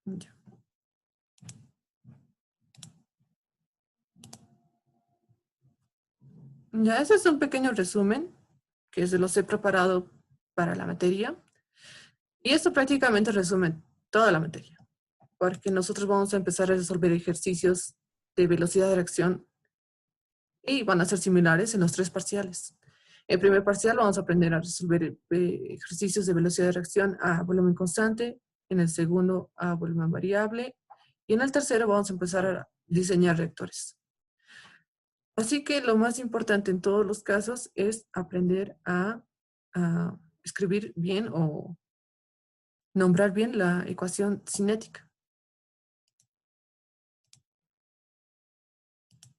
Ya. Ya, ese es un pequeño resumen que se los he preparado para la materia. Y esto prácticamente resume toda la materia, porque nosotros vamos a empezar a resolver ejercicios de velocidad de reacción y van a ser similares en los 3 parciales. En el primer parcial vamos a aprender a resolver ejercicios de velocidad de reacción a volumen constante, en el segundo a volumen variable y en el tercero vamos a empezar a diseñar reactores. Así que lo más importante en todos los casos es aprender a escribir bien o nombrar bien la ecuación cinética.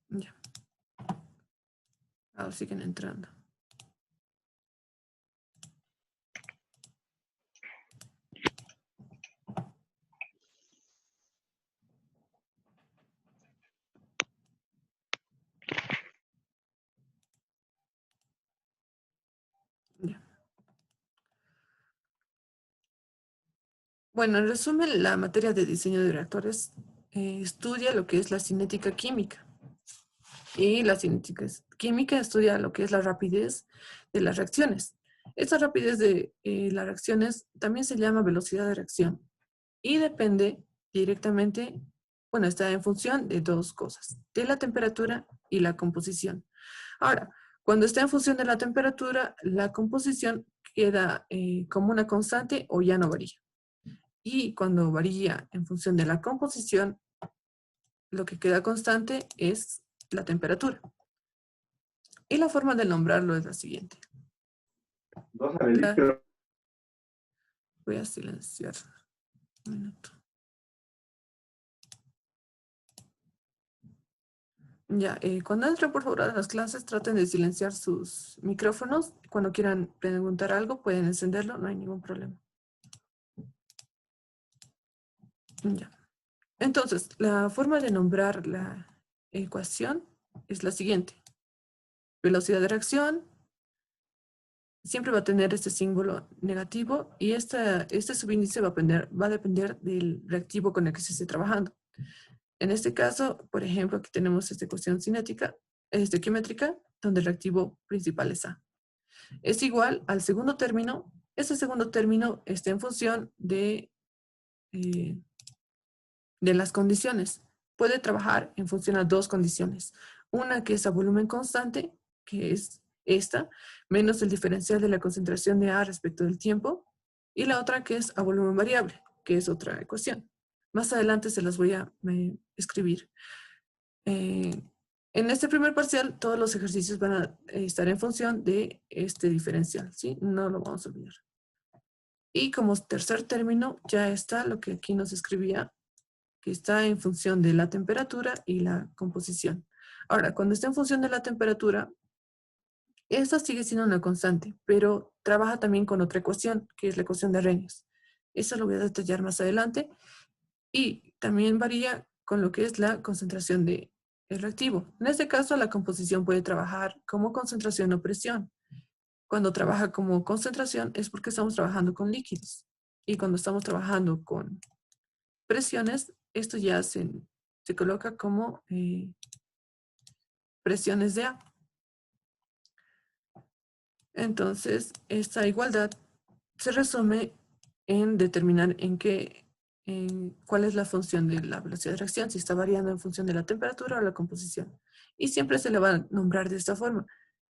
Ya. Ahora siguen entrando. Ya. Bueno, en resumen, la materia de diseño de reactores estudia lo que es la cinética química. Y la cinética química estudia lo que es la rapidez de las reacciones. Esta rapidez de las reacciones también se llama velocidad de reacción y depende directamente, bueno, está en función de 2 cosas, de la temperatura y la composición. Ahora, cuando está en función de la temperatura, la composición queda como una constante o ya no varía. Y cuando varía en función de la composición, lo que queda constante es la temperatura. Y la forma de nombrarlo es la siguiente. Voy a silenciar un minuto. Ya, cuando entren por favor a las clases, traten de silenciar sus micrófonos. Cuando quieran preguntar algo, pueden encenderlo, no hay ningún problema. Ya. Entonces, la forma de nombrar la ecuación es la siguiente. Velocidad de reacción siempre va a tener este símbolo negativo y este subíndice va a depender del reactivo con el que se esté trabajando. En este caso, por ejemplo, aquí tenemos esta ecuación cinética, quimétrica, donde el reactivo principal es A. Es igual al segundo término. Ese segundo término está en función de las condiciones. Puede trabajar en función a 2 condiciones. Una que es a volumen constante, que es esta, menos el diferencial de la concentración de A respecto del tiempo. Y la otra que es a volumen variable, que es otra ecuación. Más adelante se las voy a escribir. En este primer parcial, todos los ejercicios van a estar en función de este diferencial, ¿sí? No lo vamos a olvidar. Y como tercer término, ya está lo que aquí nos escribía, que está en función de la temperatura y la composición. Ahora, cuando está en función de la temperatura, esta sigue siendo una constante, pero trabaja también con otra ecuación, que es la ecuación de Arrhenius. Eso lo voy a detallar más adelante. Y también varía con lo que es la concentración del reactivo. En este caso, la composición puede trabajar como concentración o presión. Cuando trabaja como concentración es porque estamos trabajando con líquidos. Y cuando estamos trabajando con presiones, esto ya se coloca como presiones de A. Entonces, esta igualdad se resume en determinar cuál es la función de la velocidad de reacción, si está variando en función de la temperatura o la composición. Y siempre se le va a nombrar de esta forma,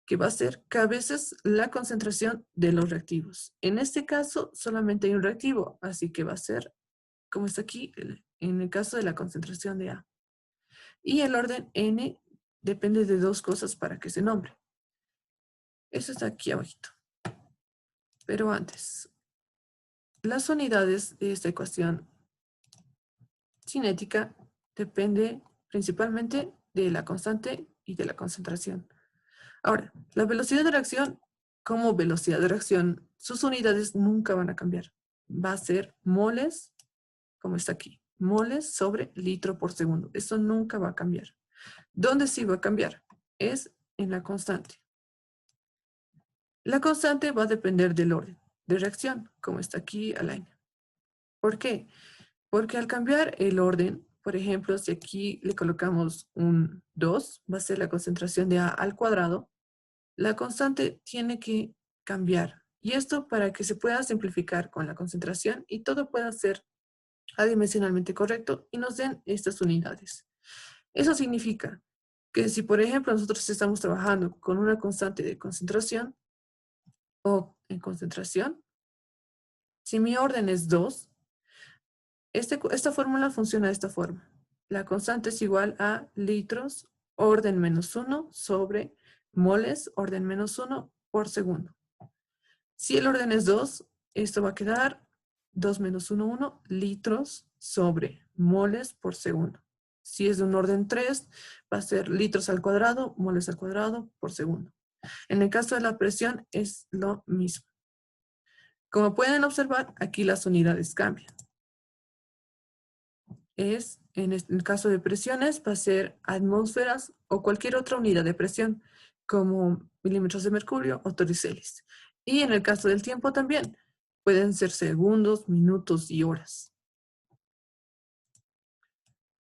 que va a ser que a veces la concentración de los reactivos. En este caso, solamente hay un reactivo, así que va a ser, como está aquí, en el caso de la concentración de A. Y el orden N depende de 2 cosas para que se nombre. Eso está aquí abajito. Pero antes, las unidades de esta ecuación cinética depende principalmente de la constante y de la concentración. Ahora, la velocidad de reacción, como velocidad de reacción, sus unidades nunca van a cambiar. Va a ser moles, como está aquí, moles sobre litro por segundo. Eso nunca va a cambiar. ¿Dónde sí va a cambiar? Es en la constante. La constante va a depender del orden de reacción, como está aquí a la N. ¿Por qué? Porque al cambiar el orden, por ejemplo, si aquí le colocamos un 2, va a ser la concentración de A al cuadrado, la constante tiene que cambiar. Y esto para que se pueda simplificar con la concentración y todo pueda ser adimensionalmente correcto y nos den estas unidades. Eso significa que si, por ejemplo, nosotros estamos trabajando con una constante de concentración o en concentración, si mi orden es 2, esta fórmula funciona de esta forma. La constante es igual a litros, orden menos 1, sobre moles, orden menos 1 por segundo. Si el orden es 2, esto va a quedar 2 menos 1, 1 litros sobre moles por segundo. Si es de un orden 3, va a ser litros al cuadrado, moles al cuadrado por segundo. En el caso de la presión es lo mismo. Como pueden observar, aquí las unidades cambian. En el caso de presiones, va a ser atmósferas o cualquier otra unidad de presión, como milímetros de mercurio o toriceles. Y en el caso del tiempo también, pueden ser segundos, minutos y horas.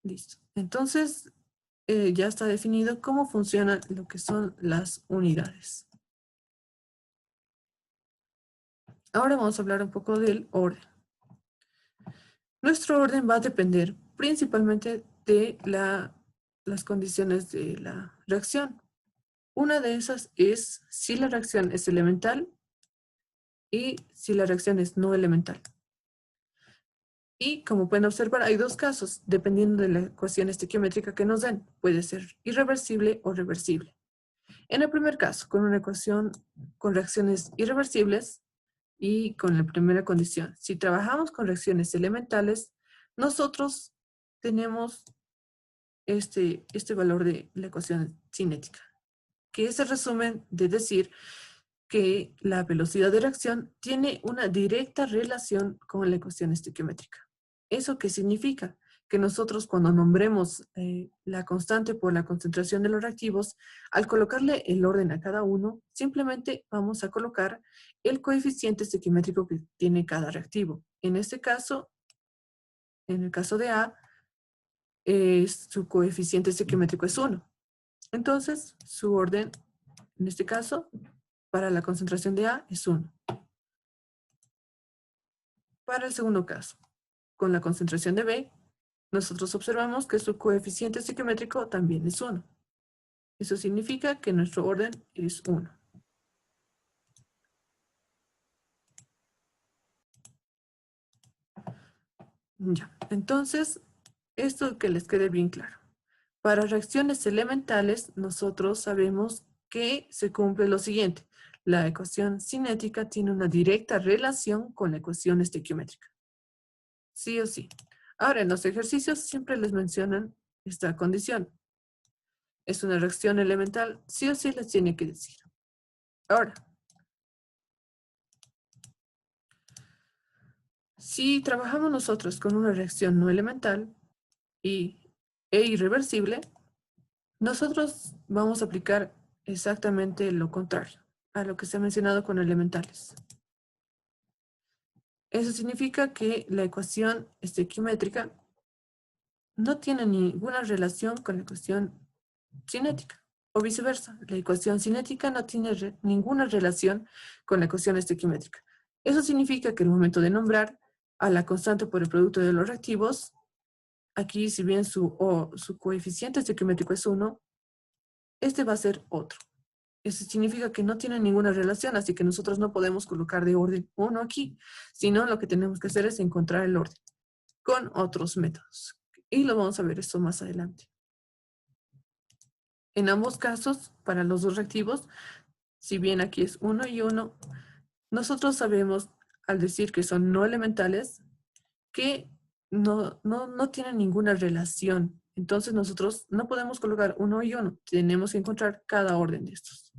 Listo. Entonces, ya está definido cómo funcionan lo que son las unidades. Ahora vamos a hablar un poco del orden. Nuestro orden va a depender principalmente de las condiciones de la reacción. Una de esas es si la reacción es elemental y si la reacción es no elemental. Y como pueden observar, hay dos casos, dependiendo de la ecuación estequiométrica que nos den. Puede ser irreversible o reversible. En el primer caso, con una ecuación con reacciones irreversibles y con la primera condición. Si trabajamos con reacciones elementales, nosotros tenemos este valor de la ecuación cinética, que es el resumen de decir que la velocidad de reacción tiene una directa relación con la ecuación estequiométrica. ¿Eso qué significa? Que nosotros cuando nombremos la constante por la concentración de los reactivos, al colocarle el orden a cada uno, simplemente vamos a colocar el coeficiente estequiométrico que tiene cada reactivo. En este caso, en el caso de A, su coeficiente estequiométrico es 1. Entonces, su orden, en este caso, para la concentración de A es 1. Para el segundo caso, con la concentración de B, nosotros observamos que su coeficiente estequiométrico también es 1. Eso significa que nuestro orden es 1. Ya, entonces, esto que les quede bien claro. Para reacciones elementales, nosotros sabemos que se cumple lo siguiente. La ecuación cinética tiene una directa relación con la ecuación estequiométrica. Sí o sí. Ahora, en los ejercicios siempre les mencionan esta condición. Es una reacción elemental, sí o sí les tiene que decir. Ahora, si trabajamos nosotros con una reacción no elemental e irreversible, nosotros vamos a aplicar exactamente lo contrario a lo que se ha mencionado con elementales. Eso significa que la ecuación estequiométrica no tiene ninguna relación con la ecuación cinética, o viceversa. La ecuación cinética no tiene ninguna relación con la ecuación estequiométrica. Eso significa que al momento de nombrar a la constante por el producto de los reactivos, aquí si bien su coeficiente estequiométrico es 1, este va a ser otro. Eso significa que no tiene ninguna relación, así que nosotros no podemos colocar de orden 1 aquí, sino lo que tenemos que hacer es encontrar el orden con otros métodos. Y lo vamos a ver esto más adelante. En ambos casos, para los dos reactivos, si bien aquí es 1 y 1, nosotros sabemos, al decir que son no elementales, que no tienen ninguna relación. Entonces nosotros no podemos colocar 1 y 1, tenemos que encontrar cada orden de estos.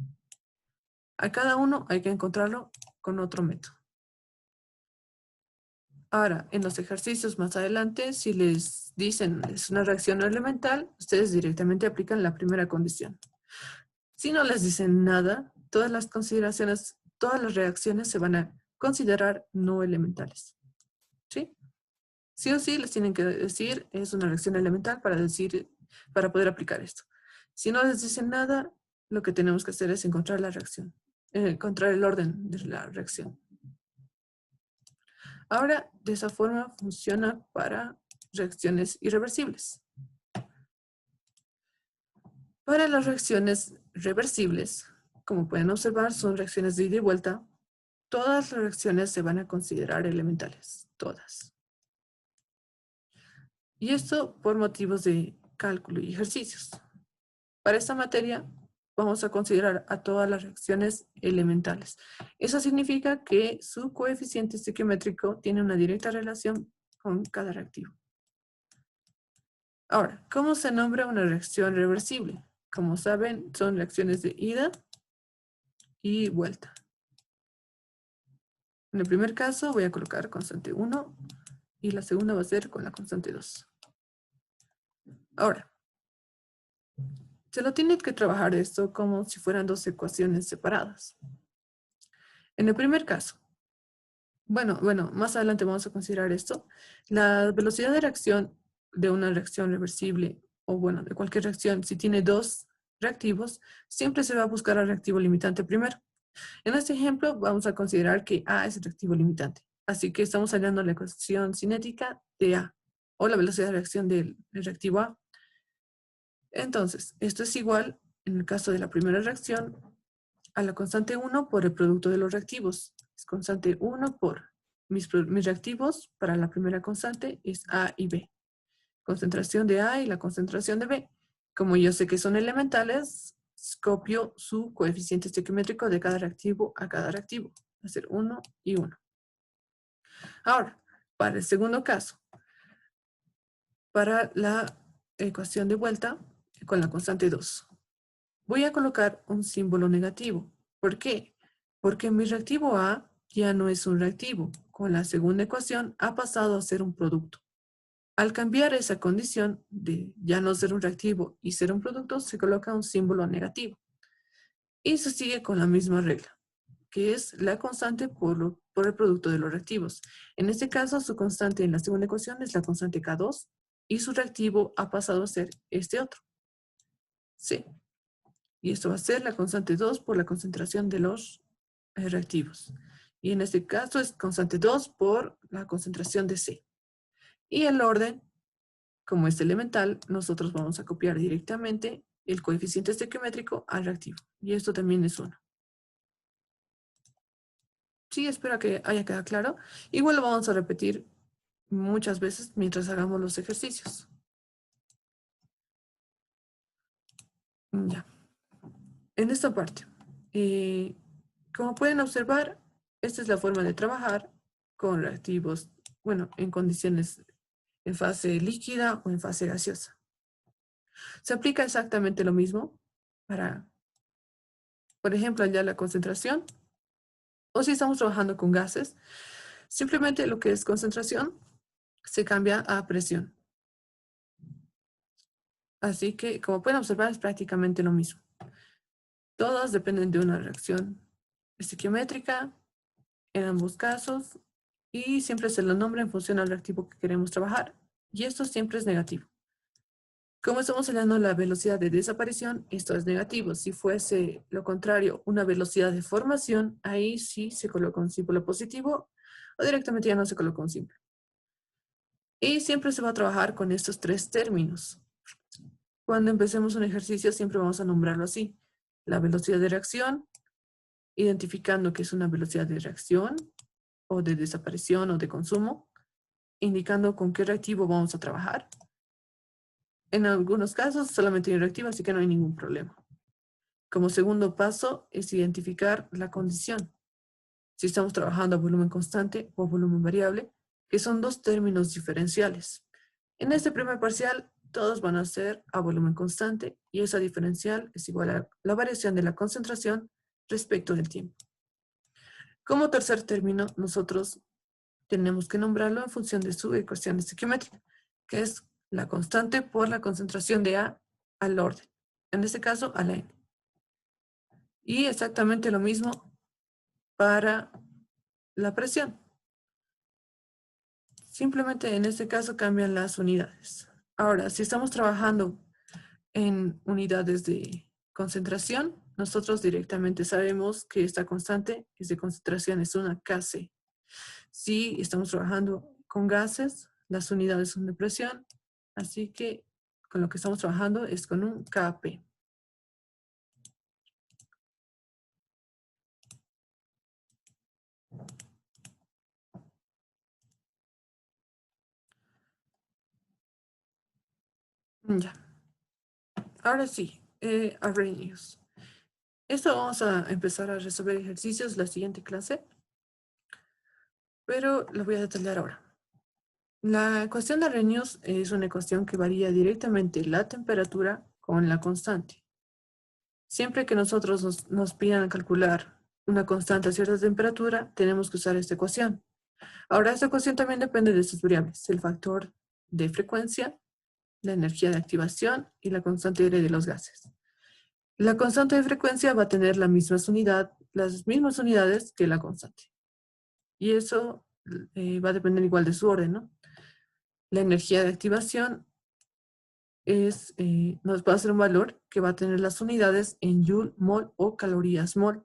A cada uno hay que encontrarlo con otro método. Ahora, en los ejercicios más adelante, si les dicen es una reacción no elemental, ustedes directamente aplican la primera condición. Si no les dicen nada, todas las consideraciones, todas las reacciones se van a considerar no elementales. ¿Sí? Sí o sí les tienen que decir, es una reacción elemental para poder aplicar esto. Si no les dicen nada, lo que tenemos que hacer es encontrar la reacción, encontrar el orden de la reacción. Ahora, de esa forma funciona para reacciones irreversibles. Para las reacciones reversibles, como pueden observar, son reacciones de ida y vuelta. Todas las reacciones se van a considerar elementales, todas. Y esto por motivos de cálculo y ejercicios. Para esta materia vamos a considerar a todas las reacciones elementales. Eso significa que su coeficiente estequiométrico tiene una directa relación con cada reactivo. Ahora, ¿cómo se nombra una reacción reversible? Como saben, son reacciones de ida y vuelta. En el primer caso voy a colocar constante 1 y la segunda va a ser con la constante 2. Ahora, se lo tiene que trabajar esto como si fueran dos ecuaciones separadas. En el primer caso, bueno, más adelante vamos a considerar esto. La velocidad de reacción de una reacción reversible, o bueno, de cualquier reacción, si tiene dos reactivos, siempre se va a buscar al reactivo limitante primero. En este ejemplo, vamos a considerar que A es el reactivo limitante. Así que estamos hallando la ecuación cinética de A, o la velocidad de reacción del reactivo A. Entonces, esto es igual, en el caso de la primera reacción, a la constante 1 por el producto de los reactivos. Es constante 1 por mis reactivos para la primera constante es A y B. Concentración de A y la concentración de B. Como yo sé que son elementales, copio su coeficiente estequiométrico de cada reactivo a cada reactivo. Va a ser 1 y 1. Ahora, para el segundo caso, para la ecuación de vuelta con la constante 2. Voy a colocar un símbolo negativo. ¿Por qué? Porque mi reactivo A ya no es un reactivo. Con la segunda ecuación ha pasado a ser un producto. Al cambiar esa condición de ya no ser un reactivo y ser un producto, se coloca un símbolo negativo. Y se sigue con la misma regla, que es la constante por el producto de los reactivos. En este caso, su constante en la segunda ecuación es la constante K2 y su reactivo ha pasado a ser este otro, C. Y esto va a ser la constante 2 por la concentración de los reactivos. Y en este caso es constante 2 por la concentración de C. Y el orden, como es elemental, nosotros vamos a copiar directamente el coeficiente estequiométrico al reactivo. Y esto también es 1. Sí, espero que haya quedado claro. Igual lo vamos a repetir muchas veces mientras hagamos los ejercicios. Ya. En esta parte, como pueden observar, esta es la forma de trabajar con reactivos, bueno, en condiciones en fase líquida o en fase gaseosa. Se aplica exactamente lo mismo para, por ejemplo, hallar la concentración, o si estamos trabajando con gases, simplemente lo que es concentración se cambia a presión. Así que, como pueden observar, es prácticamente lo mismo. Todas dependen de una reacción estequiométrica en ambos casos y siempre se lo nombra en función al reactivo que queremos trabajar. Y esto siempre es negativo. Como estamos hallando la velocidad de desaparición, esto es negativo. Si fuese lo contrario, una velocidad de formación, ahí sí se coloca un símbolo positivo o directamente ya no se coloca un símbolo. Y siempre se va a trabajar con estos tres términos. Cuando empecemos un ejercicio siempre vamos a nombrarlo así. La velocidad de reacción, identificando que es una velocidad de reacción o de desaparición o de consumo, indicando con qué reactivo vamos a trabajar. En algunos casos solamente hay reactivo, así que no hay ningún problema. Como segundo paso es identificar la condición. Si estamos trabajando a volumen constante o a volumen variable, que son dos términos diferenciales. En este primer parcial, todos van a ser a volumen constante y esa diferencial es igual a la variación de la concentración respecto del tiempo. Como tercer término, nosotros tenemos que nombrarlo en función de su ecuación estequiométrica, que es la constante por la concentración de A al orden. En este caso, a la N. Y exactamente lo mismo para la presión. Simplemente en este caso cambian las unidades. Ahora, si estamos trabajando en unidades de concentración, nosotros directamente sabemos que esta constante es de concentración, es una Kc. Si estamos trabajando con gases, las unidades son de presión, así que con lo que estamos trabajando es con un Kp. Ya, ahora sí, Arrhenius. Esto vamos a empezar a resolver ejercicios la siguiente clase, pero lo voy a detallar ahora. La ecuación de Arrhenius es una ecuación que varía directamente la temperatura con la constante. Siempre que nosotros nos pidan calcular una constante a cierta temperatura, tenemos que usar esta ecuación. Ahora, esta ecuación también depende de sus variables, el factor de frecuencia, la energía de activación y la constante aérea de los gases. La constante de frecuencia va a tener las mismas unidades que la constante. Y eso va a depender igual de su orden, ¿no? La energía de activación nos va a ser un valor que va a tener las unidades en joule, mol o calorías mol.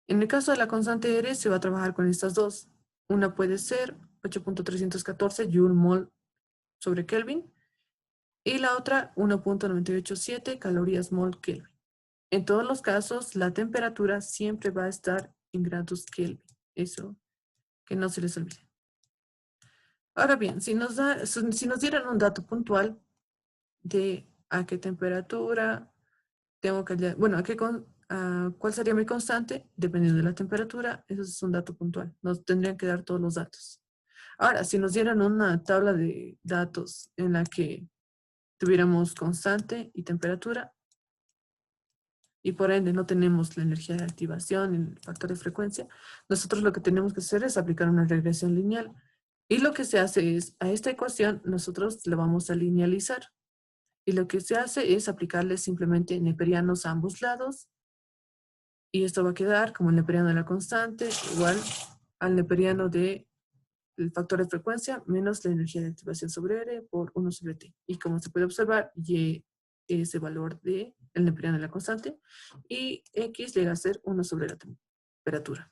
En el caso de la constante R se va a trabajar con estas dos. Una puede ser 8.314 joule mol sobre Kelvin y la otra 1.987 calorías mol Kelvin. En todos los casos, la temperatura siempre va a estar en grados Kelvin. Eso que no se les olvide. Ahora bien, si nos dieran un dato puntual de a qué temperatura tengo que, bueno, ¿cuál sería mi constante? Dependiendo de la temperatura, eso es un dato puntual. Nos tendrían que dar todos los datos. Ahora, si nos dieran una tabla de datos en la que tuviéramos constante y temperatura, y por ende no tenemos la energía de activación, el factor de frecuencia, nosotros lo que tenemos que hacer es aplicar una regresión lineal. Y lo que se hace es, a esta ecuación, nosotros la vamos a linealizar. Y lo que se hace es aplicarle simplemente neperianos a ambos lados. Y esto va a quedar como el neperiano de la constante, igual al neperiano del factor de frecuencia menos la energía de activación sobre R por 1 sobre T. Y como se puede observar, Y es el valor del neperiano de la constante y X llega a ser 1 sobre la temperatura.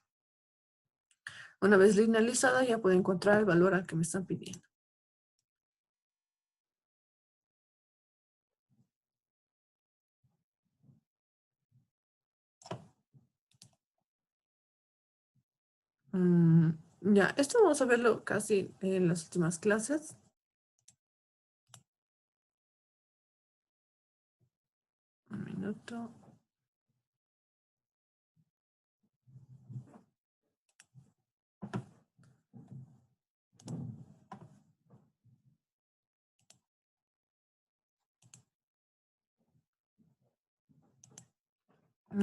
Una vez linealizada ya puedo encontrar el valor al que me están pidiendo. Ya, esto vamos a verlo casi en las últimas clases. Un minuto.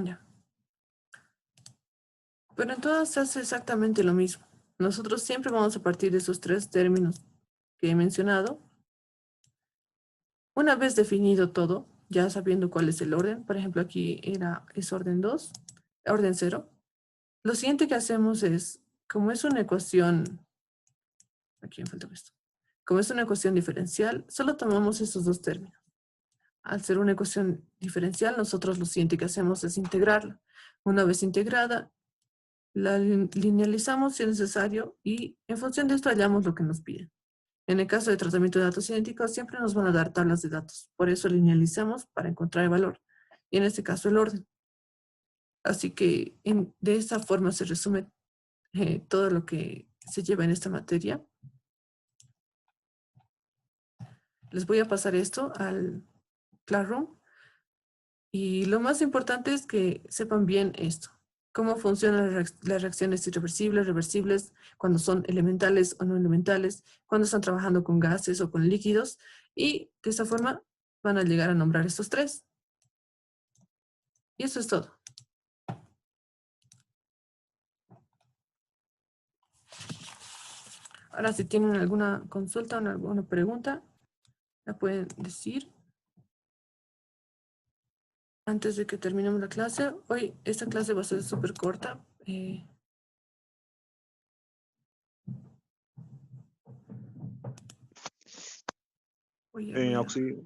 Ya. Pero en todas se hace exactamente lo mismo. Nosotros siempre vamos a partir de esos tres términos que he mencionado. Una vez definido todo, ya sabiendo cuál es el orden, por ejemplo aquí es orden 2, orden 0. Lo siguiente que hacemos es, como es una ecuación, aquí me falta esto, como es una ecuación diferencial, solo tomamos estos dos términos. Al ser una ecuación diferencial, nosotros lo siguiente que hacemos es integrarla. Una vez integrada, la linealizamos si es necesario y en función de esto hallamos lo que nos piden. En el caso de tratamiento de datos idénticos, siempre nos van a dar tablas de datos. Por eso linealizamos para encontrar el valor. Y en este caso el orden. Así que de esta forma se resume todo lo que se lleva en esta materia. Les voy a pasar esto al Classroom. Y lo más importante es que sepan bien esto. Cómo funcionan las reacciones irreversibles, reversibles, cuando son elementales o no elementales, cuando están trabajando con gases o con líquidos. Y de esta forma van a llegar a nombrar estos tres. Y eso es todo. Ahora, si tienen alguna consulta o alguna pregunta, la pueden decir antes de que terminemos la clase. Hoy esta clase va a ser súper corta. Voy a Auxilio.